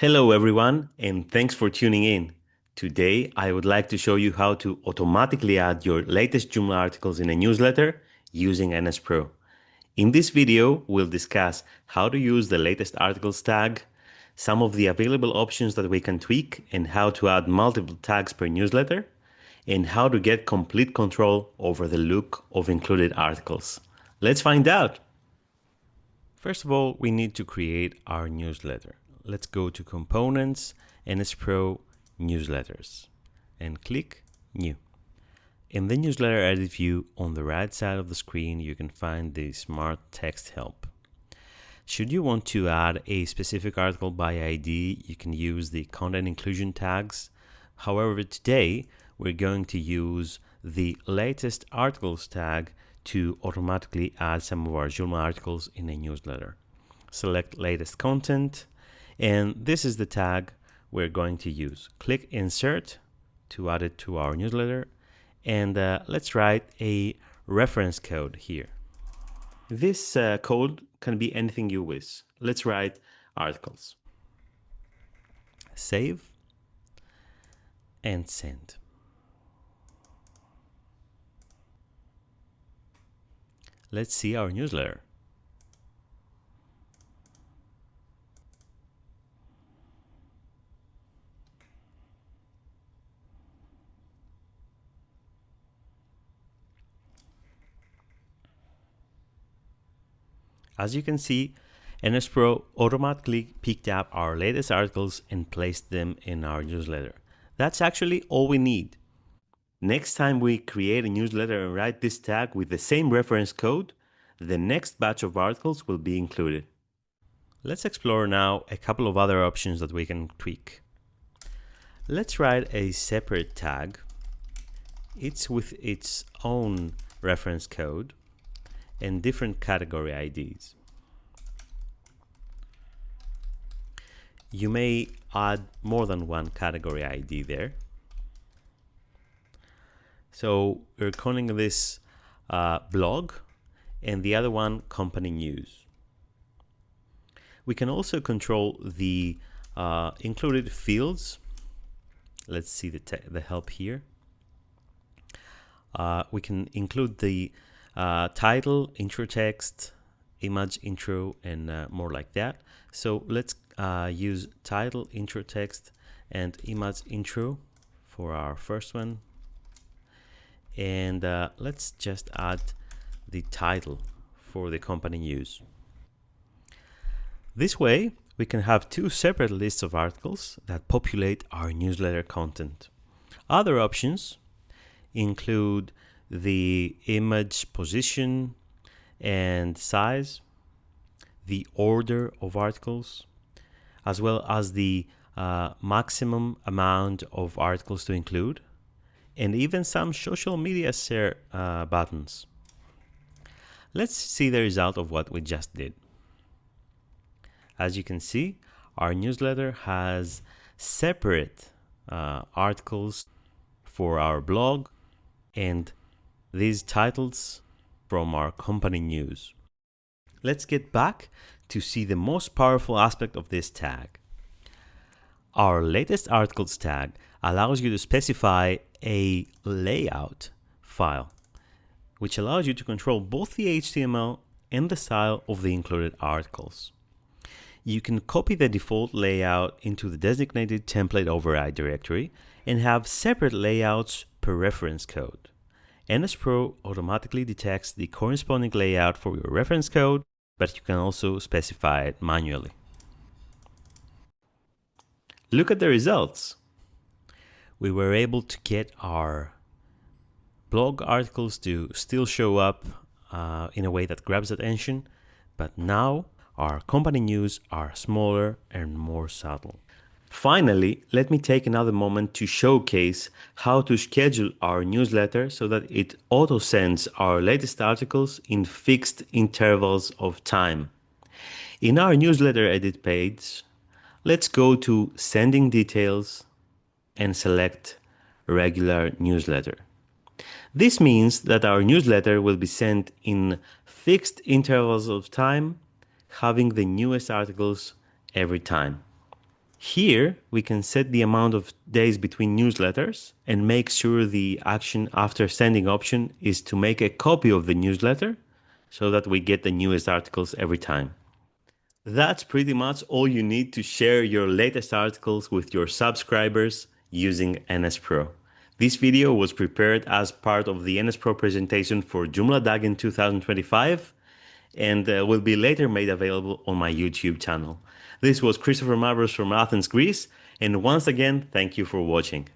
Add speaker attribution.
Speaker 1: Hello everyone, and thanks for tuning in. Today, I would like to show you how to automatically add your latest Joomla articles in a newsletter using NS Pro. In this video, we'll discuss how to use the latest articles tag, some of the available options that we can tweak, and how to add multiple tags per newsletter, and how to get complete control over the look of included articles. Let's find out! First of all, we need to create our newsletter. Let's go to Components, NS Pro, Newsletters, and click New. In the newsletter edit view, on the right side of the screen, you can find the Smart Text Help. Should you want to add a specific article by ID, you can use the content inclusion tags. However, today, we're going to use the latest articles tag to automatically add some of our Joomla articles in a newsletter. Select latest content, and this is the tag we're going to use. Click Insert to add it to our newsletter, and let's write a reference code here. This code can be anything you wish. Let's write articles. Save and send. Let's see our newsletter. As you can see, NS Pro automatically picked up our latest articles and placed them in our newsletter. That's actually all we need. Next time we create a newsletter and write this tag with the same reference code, the next batch of articles will be included. Let's explore now a couple of other options that we can tweak. Let's write a separate tag. It's with its own reference code and different category IDs. You may add more than one category ID there. So we're calling this blog and the other one company news. We can also control the included fields. Let's see the help here. We can include the title, intro text, image intro, and more like that. So let's use title, intro text, and image intro for our first one. And let's just add the title for the company news. This way, we can have two separate lists of articles that populate our newsletter content. Other options include the image position and size, the order of articles, as well as the maximum amount of articles to include, and even some social media share buttons. Let's see the result of what we just did. As you can see, our newsletter has separate articles for our blog and these titles from our company news. Let's get back to see the most powerful aspect of this tag. Our latest articles tag allows you to specify a layout file, which allows you to control both the HTML and the style of the included articles. You can copy the default layout into the designated template override directory and have separate layouts per reference code. NS Pro automatically detects the corresponding layout for your reference code, but you can also specify it manually. Look at the results. We were able to get our blog articles to still show up in a way that grabs attention, but now our company news are smaller and more subtle. Finally, let me take another moment to showcase how to schedule our newsletter so that it auto-sends our latest articles in fixed intervals of time. In our newsletter edit page, let's go to Sending Details and select Regular Newsletter. This means that our newsletter will be sent in fixed intervals of time, having the newest articles every time. Here, we can set the amount of days between newsletters and make sure the action after sending option is to make a copy of the newsletter so that we get the newest articles every time. That's pretty much all you need to share your latest articles with your subscribers using NS Pro. This video was prepared as part of the NS Pro presentation for Joomla DAG in 2025 and will be later made available on my YouTube channel. This was Christopher Mavros from Athens, Greece, and once again, thank you for watching.